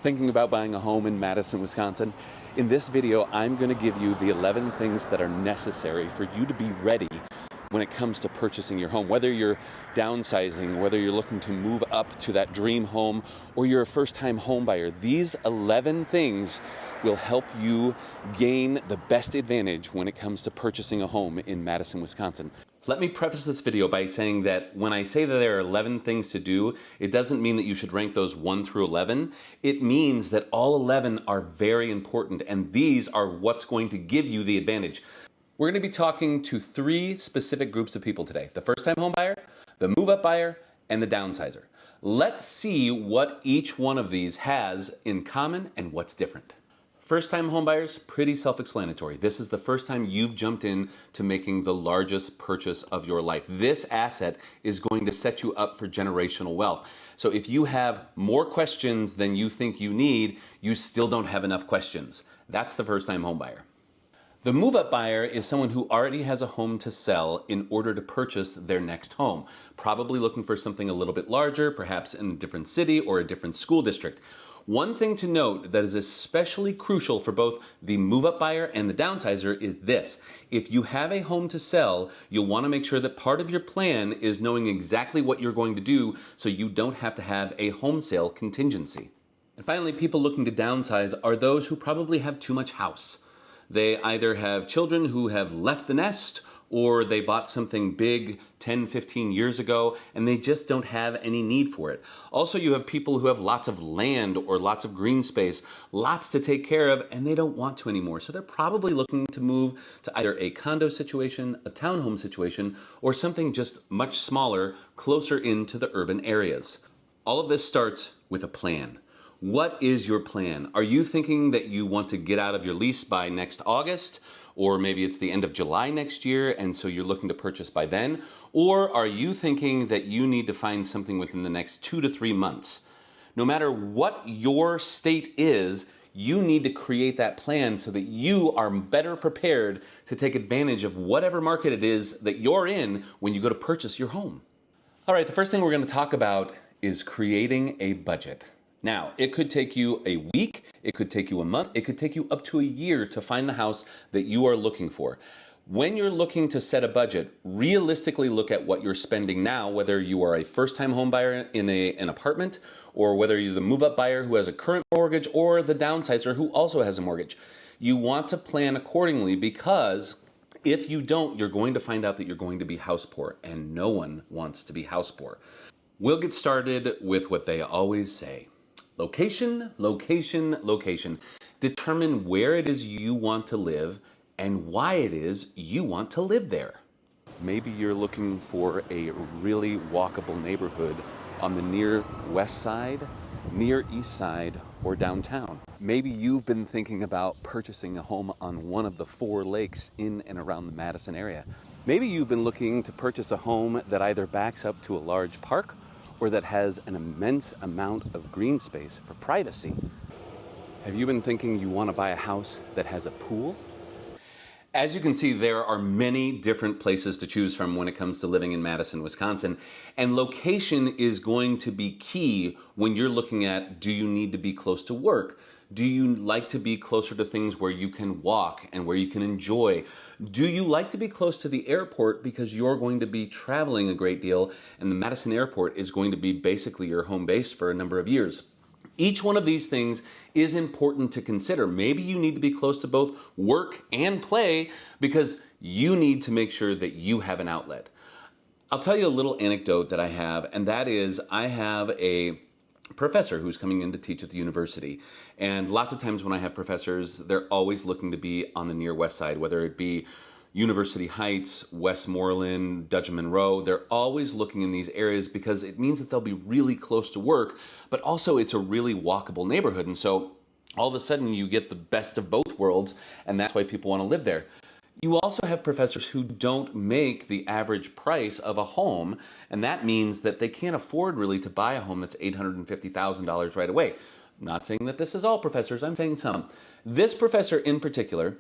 Thinking about buying a home in Madison, Wisconsin? In this video, I'm going to give you the 11 things that are necessary for you to be ready when it comes to purchasing your home. Whether you're downsizing, whether you're looking to move up to that dream home, or you're a first-time home buyer, these 11 things will help you gain the best advantage when it comes to purchasing a home in Madison, Wisconsin. Let me preface this video by saying that when I say that there are 11 things to do, it doesn't mean that you should rank those 1 through 11. It means that all 11 are very important, and these are what's going to give you the advantage. We're going to be talking to 3 specific groups of people today: the first-time home buyer, the move-up buyer, and the downsizer. Let's see what each one of these has in common and what's different. First-time homebuyers, pretty self-explanatory. This is the first time you've jumped in to making the largest purchase of your life. This asset is going to set you up for generational wealth. So if you have more questions than you think you need, you still don't have enough questions. That's the first-time homebuyer. The move-up buyer is someone who already has a home to sell in order to purchase their next home, probably looking for something a little bit larger, perhaps in a different city or a different school district. One thing to note that is especially crucial for both the move-up buyer and the downsizer is this: if you have a home to sell, you'll want to make sure that part of your plan is knowing exactly what you're going to do so you don't have to have a home sale contingency. And finally, people looking to downsize are those who probably have too much house. They either have children who have left the nest, or they bought something big 10, 15 years ago and they just don't have any need for it. Also, you have people who have lots of land or lots of green space, lots to take care of, and they don't want to anymore. So they're probably looking to move to either a condo situation, a townhome situation, or something just much smaller, closer into the urban areas. All of this starts with a plan. What is your plan? Are you thinking that you want to get out of your lease by next August? Or maybe it's the end of July next year, and so you're looking to purchase by then? Or are you thinking that you need to find something within the next 2 to 3 months? No matter what your state is, you need to create that plan so that you are better prepared to take advantage of whatever market it is that you're in when you go to purchase your home. All right, the first thing we're going to talk about is creating a budget. Now, it could take you a week, it could take you a month, it could take you up to a year to find the house that you are looking for. When you're looking to set a budget, realistically look at what you're spending now, whether you are a first-time home buyer in an apartment, or whether you're the move-up buyer who has a current mortgage, or the downsizer who also has a mortgage. You want to plan accordingly, because if you don't, you're going to find out that you're going to be house poor, and no one wants to be house poor. We'll get started with what they always say. Location, location, location. Determine where it is you want to live and why it is you want to live there. Maybe you're looking for a really walkable neighborhood on the near west side, near east side, or downtown. Maybe you've been thinking about purchasing a home on one of the 4 lakes in and around the Madison area. Maybe you've been looking to purchase a home that either backs up to a large park or that has an immense amount of green space for privacy. Have you been thinking you want to buy a house that has a pool? As you can see, there are many different places to choose from when it comes to living in Madison, Wisconsin, and location is going to be key when you're looking at, do you need to be close to work? Do you like to be closer to things where you can walk and where you can enjoy? Do you like to be close to the airport because you're going to be traveling a great deal and the Madison airport is going to be basically your home base for a number of years? Each one of these things is important to consider. Maybe you need to be close to both work and play because you need to make sure that you have an outlet. I'll tell you a little anecdote that I have, and that is I have a professor who's coming in to teach at the university. And lots of times when I have professors, they're always looking to be on the near west side, whether it be University Heights, Westmoreland, Dudgeon Monroe. They're always looking in these areas because it means that they'll be really close to work, but also it's a really walkable neighborhood. And so all of a sudden you get the best of both worlds, and that's why people want to live there. You also have professors who don't make the average price of a home, and that means that they can't afford really to buy a home that's $850,000 right away. I'm not saying that this is all professors, I'm saying some. This professor in particular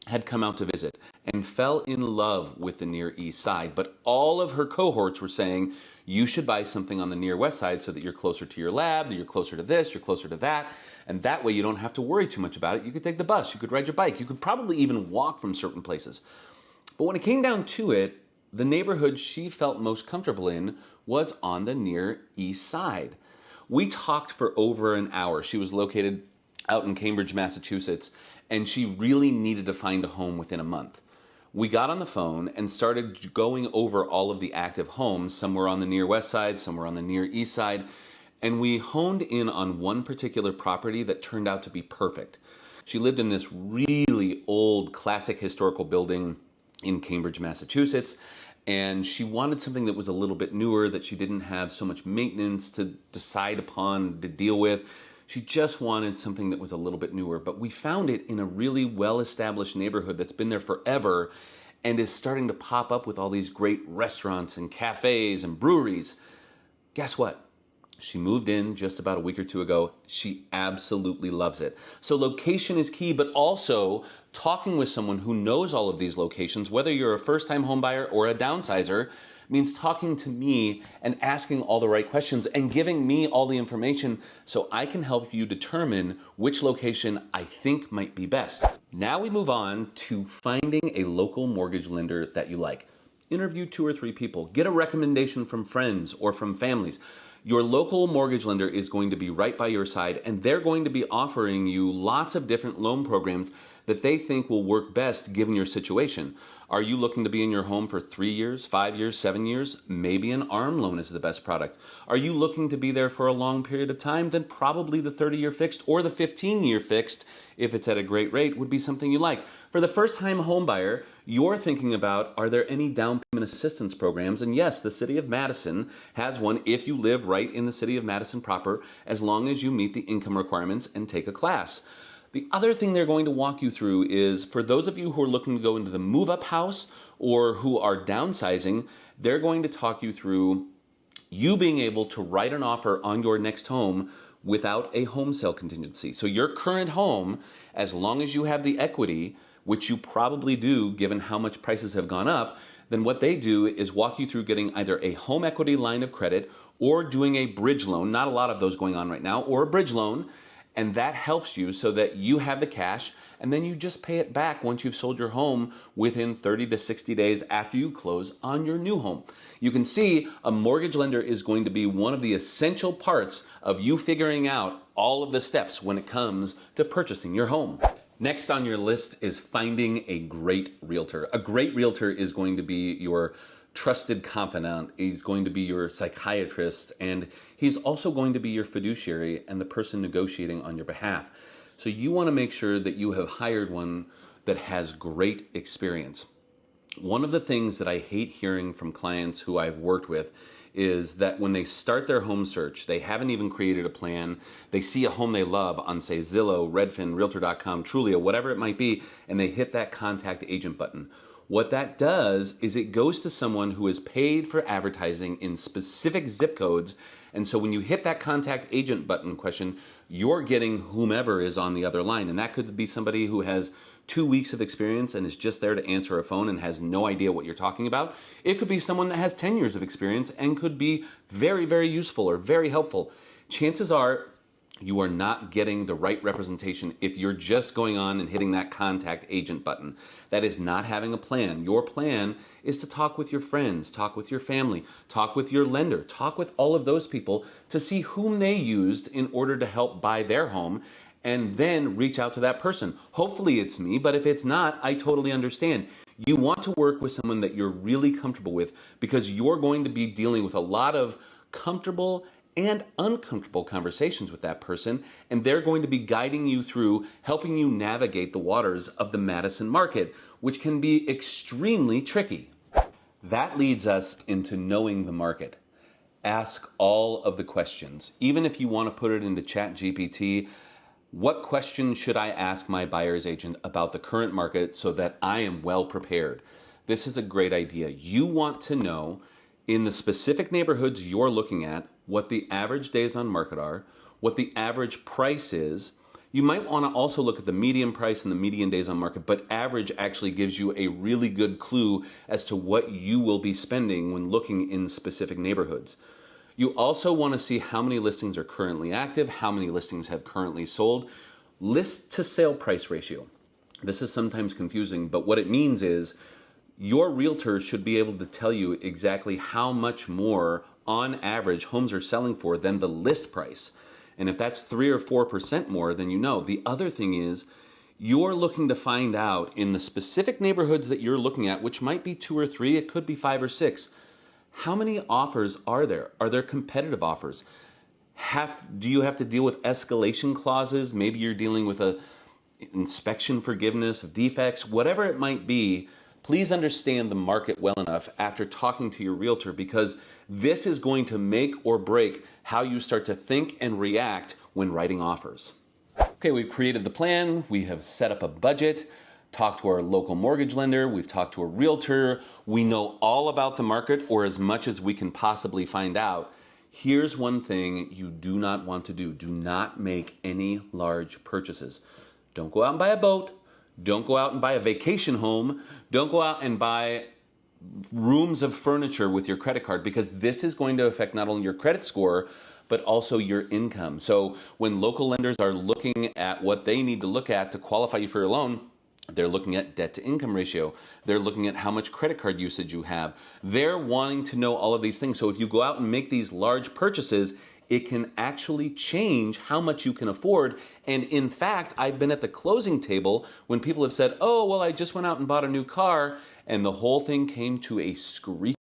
had come out to visit and fell in love with the Near East Side, but all of her cohorts were saying, you should buy something on the Near West Side so that you're closer to your lab, that you're closer to this, you're closer to that, and that way you don't have to worry too much about it. You could take the bus, you could ride your bike, you could probably even walk from certain places. But when it came down to it, the neighborhood she felt most comfortable in was on the Near East Side. We talked for over an hour. She was located out in Cambridge, Massachusetts, and she really needed to find a home within a month. We got on the phone and started going over all of the active homes. Some were on the Near West Side, some were on the Near East Side, and we honed in on one particular property that turned out to be perfect. She lived in this really old, classic historical building in Cambridge, Massachusetts, and she wanted something that was a little bit newer, that she didn't have so much maintenance to decide upon, to deal with. She just wanted something that was a little bit newer, but we found it in a really well-established neighborhood that's been there forever and is starting to pop up with all these great restaurants and cafes and breweries. Guess what? She moved in just about a week or two ago. She absolutely loves it. So location is key, but also talking with someone who knows all of these locations, whether you're a first-time home buyer or a downsizer, means talking to me and asking all the right questions and giving me all the information so I can help you determine which location I think might be best. Now we move on to finding a local mortgage lender that you like. Interview 2 or 3 people. Get a recommendation from friends or from families. Your local mortgage lender is going to be right by your side, and they're going to be offering you lots of different loan programs that they think will work best given your situation. Are you looking to be in your home for 3 years, 5 years, 7 years? Maybe an ARM loan is the best product. Are you looking to be there for a long period of time? Then probably the 30-year fixed or the 15-year fixed, if it's at a great rate, would be something you like. For the first-time home buyer, you're thinking about, are there any down payment assistance programs? And yes, the city of Madison has one if you live right in the city of Madison proper, as long as you meet the income requirements and take a class. The other thing they're going to walk you through is, for those of you who are looking to go into the move-up house or who are downsizing, they're going to talk you through you being able to write an offer on your next home without a home sale contingency. So your current home, as long as you have the equity, which you probably do given how much prices have gone up, then what they do is walk you through getting either a home equity line of credit or doing a bridge loan, not a lot of those going on right now, or a bridge loan. And that helps you so that you have the cash, and then you just pay it back once you've sold your home within 30 to 60 days after you close on your new home. You can see a mortgage lender is going to be one of the essential parts of you figuring out all of the steps when it comes to purchasing your home. Next on your list is finding a great realtor. A great realtor is going to be your trusted confidant. He's going to be your psychiatrist, and he's also going to be your fiduciary and the person negotiating on your behalf. So you want to make sure that you have hired one that has great experience. One of the things that I hate hearing from clients who I've worked with is that when they start their home search, they haven't even created a plan. They see a home they love on, say, Zillow, Redfin, Realtor.com, Trulia, whatever it might be, and they hit that contact agent button. What that does is it goes to someone who is paid for advertising in specific zip codes. And so when you hit that contact agent button question, you're getting whomever is on the other line. And that could be somebody who has 2 weeks of experience and is just there to answer a phone and has no idea what you're talking about. It could be someone that has 10 years of experience and could be very, very useful or very helpful. Chances are you are not getting the right representation if you're just going on and hitting that contact agent button. That is not having a plan. Your plan is to talk with your friends, talk with your family, talk with your lender, talk with all of those people to see whom they used in order to help buy their home, and then reach out to that person. Hopefully it's me, but if it's not, I totally understand. You want to work with someone that you're really comfortable with, because you're going to be dealing with a lot of comfortable and uncomfortable conversations with that person, and they're going to be guiding you through, helping you navigate the waters of the Madison market, which can be extremely tricky. That leads us into knowing the market. Ask all of the questions. Even if you want to put it into ChatGPT, what questions should I ask my buyer's agent about the current market so that I am well prepared? This is a great idea. You want to know, in the specific neighborhoods you're looking at, what the average days on market are, what the average price is. You might want to also look at the median price and the median days on market, but average actually gives you a really good clue as to what you will be spending when looking in specific neighborhoods. You also want to see how many listings are currently active, how many listings have currently sold. List to sale price ratio. This is sometimes confusing, but what it means is your realtor should be able to tell you exactly how much more on average homes are selling for than the list price. And if that's 3 or 4% more, then you know. The other thing is you're looking to find out in the specific neighborhoods that you're looking at, which might be 2 or 3, it could be 5 or 6. How many offers are there? Are there competitive offers? Do you have to deal with escalation clauses? Maybe you're dealing with a inspection forgiveness of defects, whatever it might be. Please understand the market well enough after talking to your realtor, because this is going to make or break how you start to think and react when writing offers. Okay, we've created the plan, we have set up a budget, talked to our local mortgage lender, we've talked to a realtor, we know all about the market, or as much as we can possibly find out. Here's one thing you do not want to do. Do not make any large purchases. Don't go out and buy a boat. Don't go out and buy a vacation home. Don't go out and buy rooms of furniture with your credit card, because this is going to affect not only your credit score, but also your income. So when local lenders are looking at what they need to look at to qualify you for your loan, they're looking at debt to income ratio. They're looking at how much credit card usage you have. They're wanting to know all of these things. So if you go out and make these large purchases, it can actually change how much you can afford. And in fact, I've been at the closing table when people have said, oh, well, I just went out and bought a new car, and the whole thing came to a screech.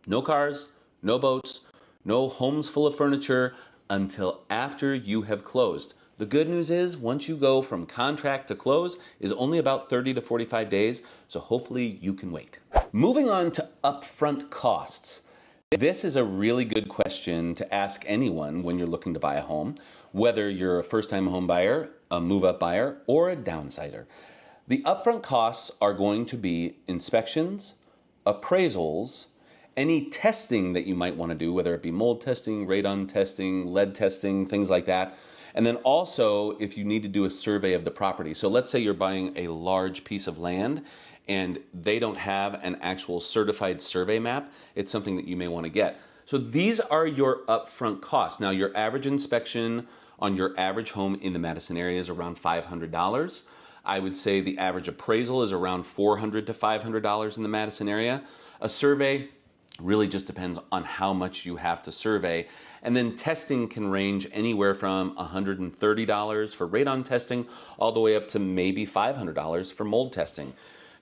No cars, no boats, no homes full of furniture until after you have closed. The good news is once you go from contract to close is only about 30 to 45 days, so hopefully you can wait. Moving on to upfront costs. This is a really good question to ask anyone when you're looking to buy a home, whether you're a first-time home buyer, a move-up buyer, or a downsizer. The upfront costs are going to be inspections, appraisals, any testing that you might want to do, whether it be mold testing, radon testing, lead testing, things like that. And then also if you need to do a survey of the property. So let's say you're buying a large piece of land and they don't have an actual certified survey map, it's something that you may want to get. So these are your upfront costs. Now, your average inspection on your average home in the Madison area is around $500. I would say the average appraisal is around $400 to $500 in the Madison area. A survey really just depends on how much you have to survey. And then testing can range anywhere from $130 for radon testing all the way up to maybe $500 for mold testing.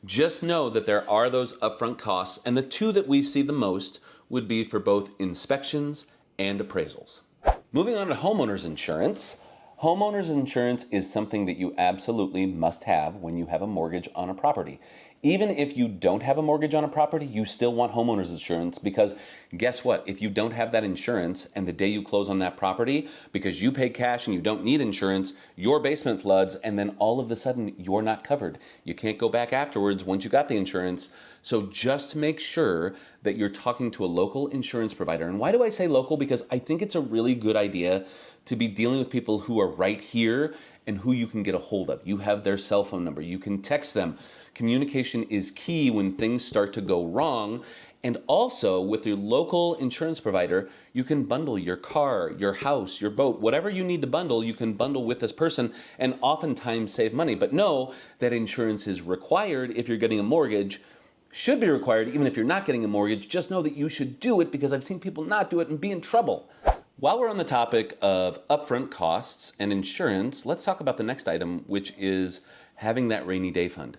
Just know that there are those upfront costs, and the two that we see the most would be for both inspections and appraisals. Moving on to homeowners insurance. Homeowners insurance is something that you absolutely must have when you have a mortgage on a property. Even if you don't have a mortgage on a property, you still want homeowners insurance, because guess what? If you don't have that insurance and the day you close on that property, because you pay cash and you don't need insurance, your basement floods and then all of a sudden you're not covered. You can't go back afterwards once you got the insurance. So just make sure that you're talking to a local insurance provider. And why do I say local? Because I think it's a really good idea to be dealing with people who are right here and who you can get a hold of. You have their cell phone number. You can text them. Communication is key when things start to go wrong. And also with your local insurance provider, you can bundle your car, your house, your boat, whatever you need to bundle, you can bundle with this person and oftentimes save money. But know that insurance is required if you're getting a mortgage, should be required even if you're not getting a mortgage. Just know that you should do it, because I've seen people not do it and be in trouble. While we're on the topic of upfront costs and insurance, let's talk about the next item, which is having that rainy day fund.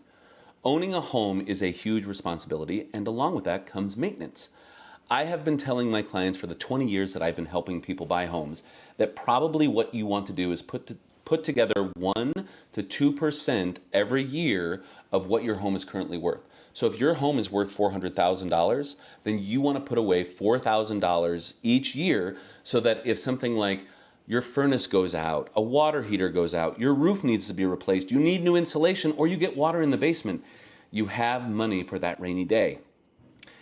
Owning a home is a huge responsibility, and along with that comes maintenance. I have been telling my clients for the 20 years that I've been helping people buy homes that probably what you want to do is put together 1 to 2% every year of what your home is currently worth. So if your home is worth $400,000, then you want to put away $4,000 each year, so that if something like your furnace goes out, a water heater goes out, your roof needs to be replaced, you need new insulation, or you get water in the basement, you have money for that rainy day.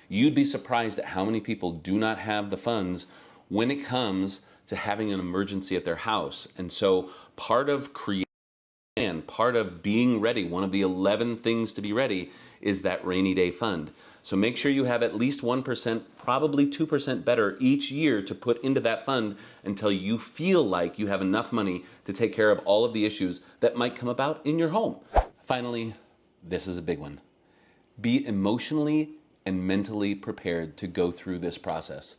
You'd be surprised at how many people do not have the funds when it comes to having an emergency at their house. And so part of creating and part of being ready, one of the 11 things to be ready, is that rainy day fund. So make sure you have at least 1%, probably 2% better each year to put into that fund until you feel like you have enough money to take care of all of the issues that might come about in your home. Finally, this is a big one. Be emotionally and mentally prepared to go through this process.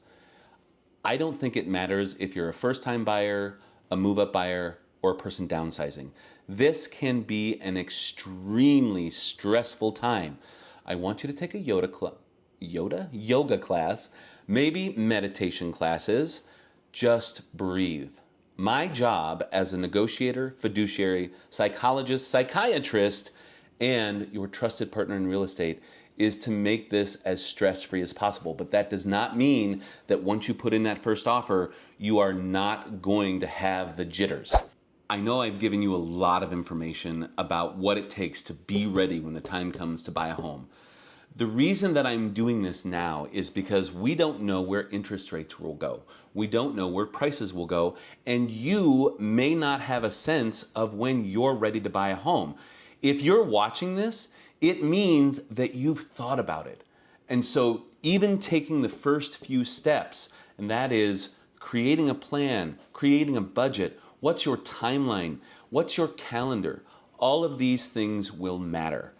I don't think it matters if you're a first-time buyer, a move-up buyer, or a person downsizing. This can be an extremely stressful time. I want you to take a yoga class, maybe meditation classes. Just breathe. My job as a negotiator, fiduciary, psychologist, psychiatrist, and your trusted partner in real estate is to make this as stress-free as possible. But that does not mean that once you put in that first offer, you are not going to have the jitters. I know I've given you a lot of information about what it takes to be ready when the time comes to buy a home. The reason that I'm doing this now is because we don't know where interest rates will go. We don't know where prices will go, and you may not have a sense of when you're ready to buy a home. If you're watching this, it means that you've thought about it. And so even taking the first few steps, and that is creating a plan, creating a budget, what's your timeline, what's your calendar, all of these things will matter.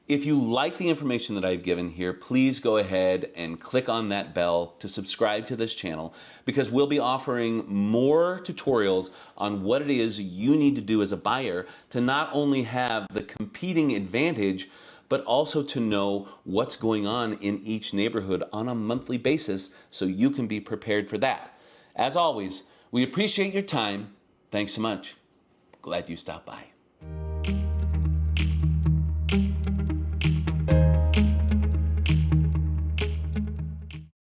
If you like the information that I've given here, please go ahead and click on that bell to subscribe to this channel, because we'll be offering more tutorials on what it is you need to do as a buyer to not only have the competing advantage, but also to know what's going on in each neighborhood on a monthly basis so you can be prepared for that. As always, we appreciate your time. Thanks so much. Glad you stopped by.